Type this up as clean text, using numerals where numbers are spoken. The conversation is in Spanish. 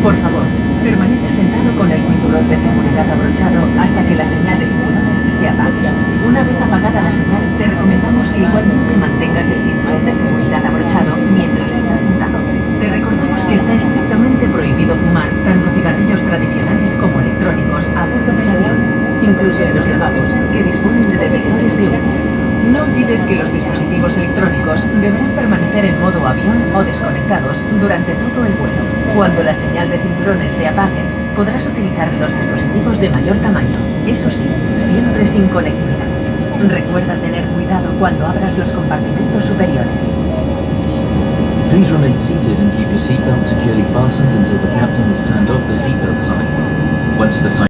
Por favor, permanece sentado con el cinturón de seguridad abrochado hasta que la señal de cinturones se apague. Una vez apagada la señal, te recomendamos que igualmente mantengas el cinturón de seguridad abrochado mientras estás sentado. Te recordamos que está estrictamente prohibido fumar tanto cigarrillos tradicionales como electrónicos a bordo del avión, incluso en los lavabos, que disponen de detectores de humo. No olvides que los dispositivos electrónicos deberán permanecer en modo avión o desconectados durante todo el vuelo. Cuando la señal de cinturones se apague, podrás utilizar los dispositivos de mayor tamaño, eso sí, siempre sin conectividad. Recuerda tener cuidado cuando abras los compartimentos superiores. Please remain seated and keep your seatbelt securely fastened until the captain has turned off the seatbelt sign. Once the sign